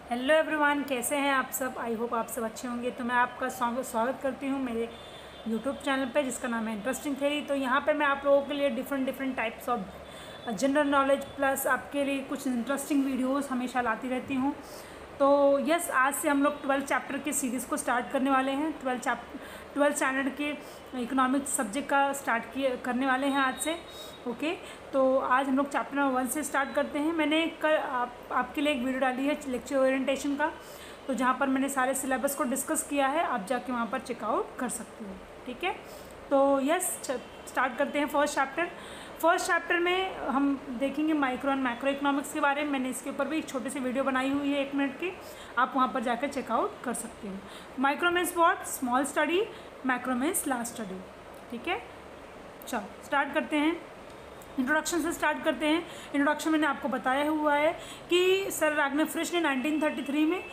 Hello everyone, कैसे हैं आप सब। आई होप आप सब अच्छे होंगे। तो मैं आपका स्वागत करती हूं मेरे यूट्यूब चैनल पे जिसका नाम है इंटरेस्टिंग थ्योरी। तो यहाँ पे मैं आप लोगों के लिए different types of general knowledge plus आपके लिए कुछ इंटरेस्टिंग वीडियोस हमेशा लाती रहती हूँ। तो यस, आज से हम लोग 12 चैप्टर के सीरीज़ को स्टार्ट करने वाले हैं। 12 स्टैंडर्ड के इकोनॉमिक्स सब्जेक्ट का करने वाले हैं आज से। ओके, तो आज हम लोग चैप्टर नंबर 1 से स्टार्ट करते हैं। मैंने कल आपके लिए एक वीडियो डाली है लेक्चर ओरिएंटेशन का, तो जहाँ पर मैंने सारे सिलेबस को डिस्कस किया है। आप जाके वहाँ पर चेकआउट कर सकते हो। ठीक है, तो यस स्टार्ट करते हैं फर्स्ट चैप्टर में हम देखेंगे माइक्रो एंड मैक्रो इकोनॉमिक्स के बारे में। मैंने इसके ऊपर भी एक छोटी सी वीडियो बनाई हुई है 1 मिनट की, आप वहाँ पर जाकर चेकआउट कर सकते हो। Micro means what, small study, macro means large study. ठीक है, चलो स्टार्ट करते हैं। इंट्रोडक्शन से स्टार्ट करते हैं। इंट्रोडक्शन मैंने आपको बताया हुआ है कि सर रागनर फ्रिश ने 1933 में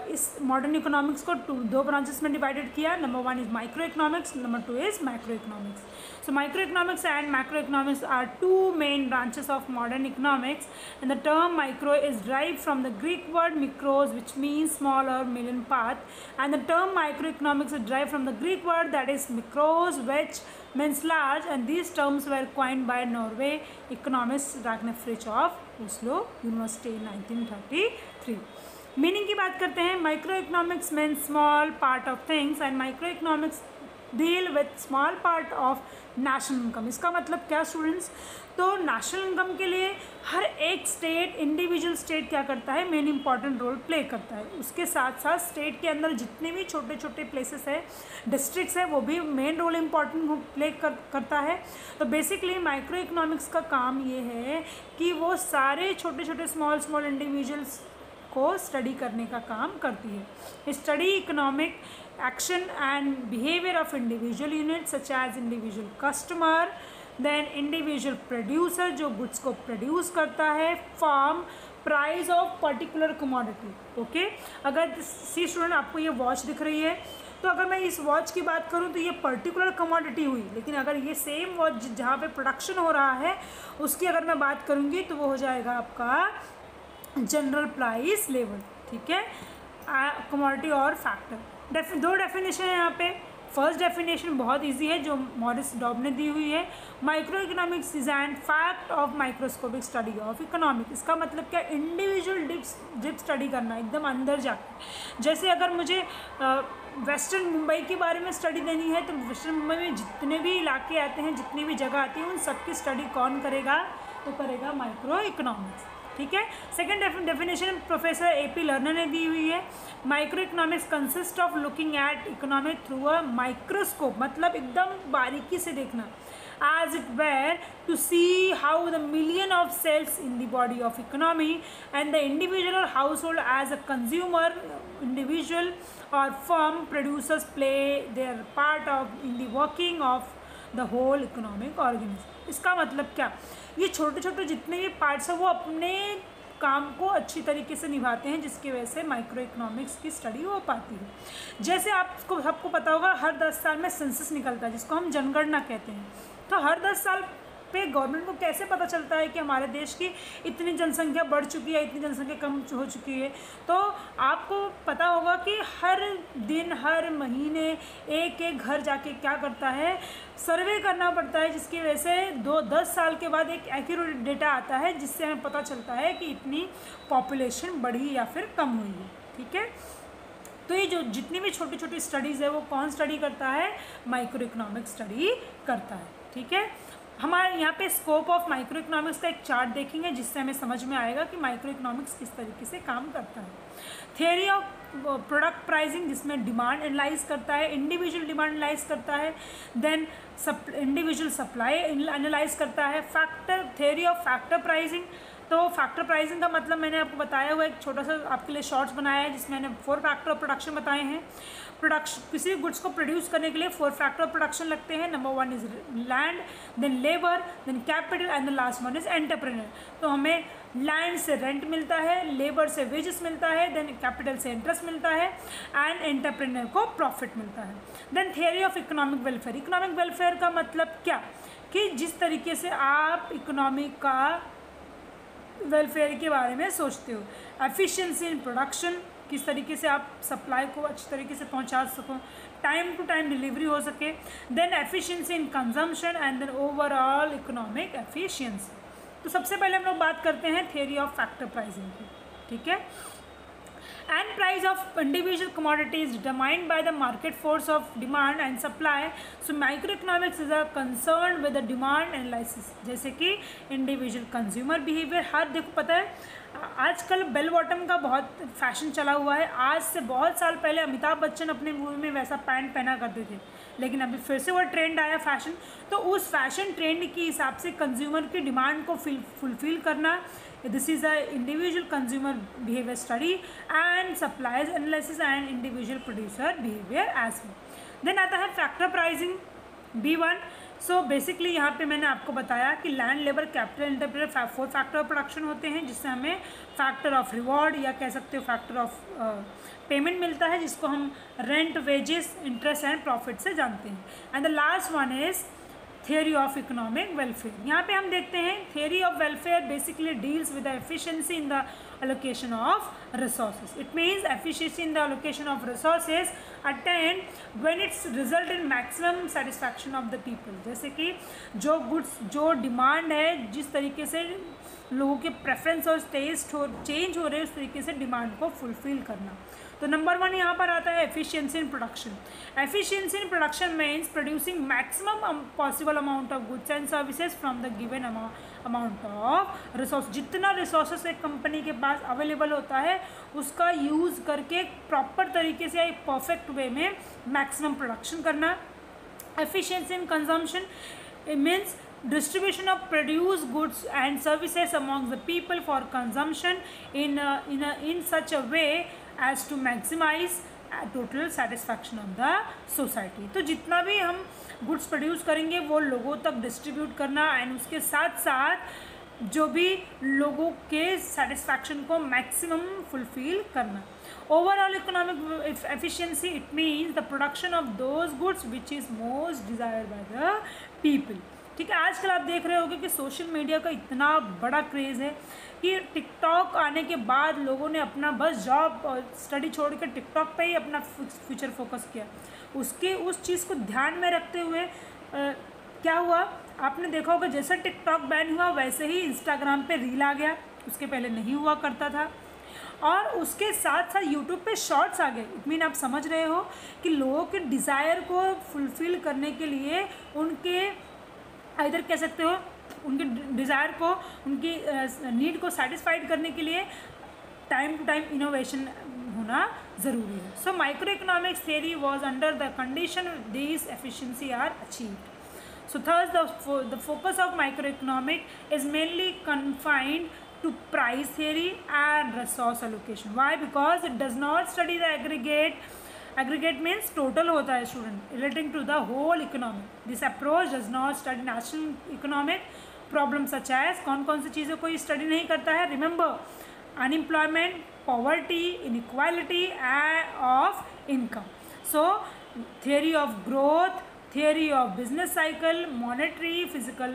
इस मॉडर्न इकोनॉमिक्स को दो ब्रांचेस में डिवाइडेड किया। Number 1 is micro economics, number 2 is macro economics. So microeconomics and macroeconomics are two main branches of modern economics, and the term micro is derived from the Greek word mikros, which means small or million part, and the term microeconomics is derived from the Greek word that is mikros, which means large, and these terms were coined by Norway economist Ragnar Frisch of Oslo University in 1933. Meaning की बात करते हैं। Micro economics means small part of things and micro economics deal with small part of national income. इसका मतलब क्या students, तो national income के लिए हर एक स्टेट, इंडिविजुअल स्टेट क्या करता है, मेन इंपॉर्टेंट रोल प्ले करता है। उसके साथ साथ स्टेट के अंदर जितने भी छोटे छोटे प्लेसेस है, डिस्ट्रिक्ट्स है, वो भी मेन रोल इंपॉर्टेंट प्ले करता है। तो बेसिकली माइक्रो इकोनॉमिक्स का काम ये है कि वो सारे छोटे छोटे स्मॉल इंडिविजुअल्स को स्टडी करने का काम करती है। Study economic action and behaviour of individual unit such as individual customer, then individual producer जो गुड्स को प्रोड्यूस करता है, form price of particular commodity. Okay, अगर सी स्टूडेंट आपको ये वॉच दिख रही है, तो अगर मैं इस वॉच की बात करूं तो ये पर्टिकुलर कमोडिटी हुई, लेकिन अगर ये सेम वॉच जहाँ पे प्रोडक्शन हो रहा है उसकी अगर मैं बात करूँगी तो वो हो जाएगा आपका जनरल प्राइस लेवल। ठीक है, कमोडिटी और फैक्टर। दो डेफिनेशन है यहाँ पे। फर्स्ट डेफिनेशन बहुत इजी है जो मॉरिस डॉब ने दी हुई है। Micro economics is and fact of microscopic study of economic. इसका मतलब क्या, इंडिविजुअल डिप स्टडी करना, एकदम अंदर जाकर। जैसे अगर मुझे वेस्टर्न मुंबई के बारे में स्टडी देनी है तो वेस्टर्न मुंबई में जितने भी इलाके आते हैं, जितनी भी जगह आती है, उन सबकी स्टडी कौन करेगा, तो करेगा माइक्रो इकोनॉमिक्स। ठीक है, second definition professor AP learner ने दी हुई है। Micro economics consist of looking at economic through a microscope, मतलब एकदम बारीकी से देखना, as it were, to see how the million of cells in the body of economy and the individual or household as a consumer, individual or firm producers play their part of in the working of the whole economic organism। इसका मतलब क्या, ये छोटे छोटे जितने भी parts हैं वो अपने काम को अच्छी तरीके से निभाते हैं, जिसकी वजह से माइक्रो इकोनॉमिक्स की स्टडी हो पाती है। जैसे आपको सबको पता होगा, हर 10 साल में सेंसस निकलता है जिसको हम जनगणना कहते हैं। तो हर 10 साल पे गवर्नमेंट को कैसे पता चलता है कि हमारे देश की इतनी जनसंख्या बढ़ चुकी है, इतनी जनसंख्या कम हो चुकी है। तो आपको पता होगा कि हर दिन, हर महीने एक एक घर जाके क्या करता है, सर्वे करना पड़ता है, जिसकी वजह से 10 साल के बाद एक एक्यूरेट डेटा आता है, जिससे हमें पता चलता है कि इतनी पॉपुलेशन बढ़ी या फिर कम हुई है। ठीक है, तो ये जो जितनी भी छोटी छोटी स्टडीज़ है वो कौन स्टडी करता है, माइक्रो इकोनॉमिक्स स्टडी करता है। ठीक है, हमारे यहाँ पे स्कोप ऑफ माइक्रो इकोनॉमिक्स का एक चार्ट देखेंगे जिससे हमें समझ में आएगा कि माइक्रो इकोनॉमिक्स किस तरीके से काम करता है। थियरी ऑफ प्रोडक्ट प्राइसिंग, जिसमें डिमांड एनालाइज करता है, इंडिविजुअल डिमांड एनालाइज करता है, देन इंडिविजुअल सप्लाई एनालाइज करता है। Factor, theory of factor pricing, तो फैक्टर प्राइसिंग का मतलब मैंने आपको बताया हुआ, एक छोटा सा आपके लिए शॉर्ट्स बनाया है जिसमें मैंने 4 फैक्टर ऑफ प्रोडक्शन बताए हैं। प्रोडक्शन, किसी गुड्स को प्रोड्यूस करने के लिए 4 फैक्टर ऑफ प्रोडक्शन लगते हैं। Number 1 is land, then labour, then capital and the last one is entrepreneur. तो हमें लैंड से रेंट मिलता है, लेबर से वेजेस मिलता है, देन कैपिटल से इंटरेस्ट मिलता है, एंड एंटरप्रेन्योर को प्रॉफिट मिलता है। Then theory of economic welfare. Economic welfare का मतलब क्या, कि जिस तरीके से आप इकोनॉमी का वेलफेयर के बारे में सोचते हो। एफिशिएंसी इन प्रोडक्शन, किस तरीके से आप सप्लाई को अच्छी तरीके से पहुंचा सको, टाइम टू टाइम डिलीवरी हो सके। Then efficiency in consumption and then overall economic efficiency. तो सबसे पहले हम लोग बात करते हैं थियरी ऑफ फैक्टर प्राइसिंग की, ठीक है। And price of individual commodity is determined by the market force of demand and supply. So microeconomics is a concerned with the demand analysis. जैसे कि individual consumer behavior, हर देखो पता है आजकल bell bottom का बहुत फैशन चला हुआ है। आज से बहुत साल पहले अमिताभ बच्चन अपने मूवी में वैसा पैंट पहना करते थे, लेकिन अभी फिर से वो ट्रेंड आया फैशन। तो उस फैशन ट्रेंड के हिसाब से कंज्यूमर की डिमांड को फुलफिल करना, this is a individual consumer behaviour study and supplies analysis and individual producer behaviour as well. Then आता है factor pricing B1। So basically यहाँ पे मैंने आपको बताया कि land, labour, capital, interpreter 4 factor of production होते हैं, जिससे हमें फैक्टर ऑफ रिवॉर्ड या कह सकते हो फैक्टर ऑफ पेमेंट मिलता है, जिसको हम rent, wages, interest and profit से जानते हैं। And the last one is theory of economic welfare. यहाँ पे हम देखते हैं theory of welfare basically deals with the efficiency in the allocation of resources. It means efficiency in the allocation of resources attained when it's result in maximum satisfaction of the people. जैसे कि जो goods, जो demand है, जिस तरीके से लोगों के प्रेफरेंस और टेस्ट चेंज हो रहे हैं, उस तरीके से डिमांड को फुलफिल करना। तो नंबर 1 यहाँ पर आता है efficiency in production. Efficiency in production means producing maximum possible amount of goods and services from the given amount of resource. जितना रिसोर्सेस एक कंपनी के पास अवेलेबल होता है उसका यूज़ करके प्रॉपर तरीके से एक परफेक्ट वे में मैक्सिमम प्रोडक्शन करना। Efficiency in consumption means distribution of produced goods and services among the people for consumption in such a way as to maximize total satisfaction of the society। तो जितना भी हम goods produce करेंगे वो लोगों तक distribute करना एंड उसके साथ साथ जो भी लोगों के सेटिस्फैक्शन को मैक्सिमम फुलफिल करना। Overall economic efficiency it means the production of those goods which is most desired by the people. ठीक है, आजकल आप देख रहे होंगे कि सोशल मीडिया का इतना बड़ा क्रेज़ है कि टिकटॉक आने के बाद लोगों ने अपना बस जॉब और स्टडी छोड़ कर टिकटॉक पे ही अपना फ्यूचर फोकस किया। उस चीज़ को ध्यान में रखते हुए क्या हुआ, आपने देखा होगा जैसा टिकटॉक बैन हुआ वैसे ही इंस्टाग्राम पे रील आ गया, उसके पहले नहीं हुआ करता था। और उसके साथ साथ यूट्यूब पे शॉर्ट्स आ गए। इट मीन आप समझ रहे हो कि लोगों के डिज़ायर को फुलफ़िल करने के लिए, उनके इधर कह सकते हो उनके डिज़ायर को, उनकी नीड को सेटिस्फाइड करने के लिए टाइम टू टाइम इनोवेशन होना ज़रूरी है। So micro economics theory was under the condition this efficiency are achieved. So thus the focus of microeconomic is mainly confined to price theory and resource allocation. Why? Because it does not study the aggregate. Aggregate means total होता है student, relating to the whole economy. This approach does not study national economic problems such as कौन कौन सी चीज़ों को study नहीं करता है। Remember, unemployment, poverty, inequality of income. So theory of growth, theory of business cycle, monetary, physical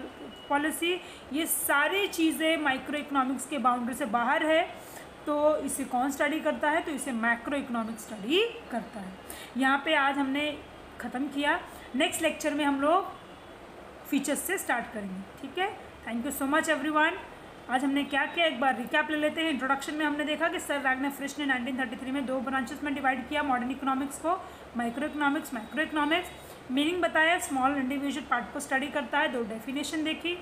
policy, ये सारी चीज़ें माइक्रो इकोनॉमिक्स के बाउंड्री से बाहर है। तो इसे कौन स्टडी करता है? तो इसे मैक्रो इकोनॉमिक्स स्टडी करता है। यहाँ पे आज हमने ख़त्म किया। नेक्स्ट लेक्चर में हम लोग फीचर्स से स्टार्ट करेंगे। ठीक है, thank you so much everyone. आज हमने क्या किया, एक बार रिकैप ले लेते हैं। इंट्रोडक्शन में हमने देखा कि सर वैगनर फ्रिश ने 1933 में 2 ब्रांचेस में डिवाइड किया मॉडर्न इकोनॉमिक्स को, micro economics, macro economics. Meaning बताया, स्मॉल इंडिविजुअल पार्ट को स्टडी करता है। 2 डेफिनेशन देखी।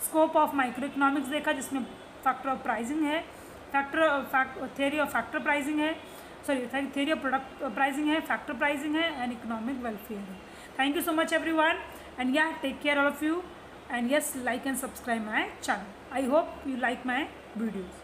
स्कोप ऑफ माइक्रो इकोनॉमिक्स देखा जिसमें फैक्टर ऑफ प्राइसिंग है, थियरी ऑफ फैक्टर प्राइसिंग है, थियरी ऑफ प्रोडक्ट प्राइसिंग है, फैक्टर प्राइसिंग है एंड इकोनॉमिक वेलफेयर है। Thank you so much everyone and yeah take care all of you and yes, like and subscribe my channel. I hope you like my videos.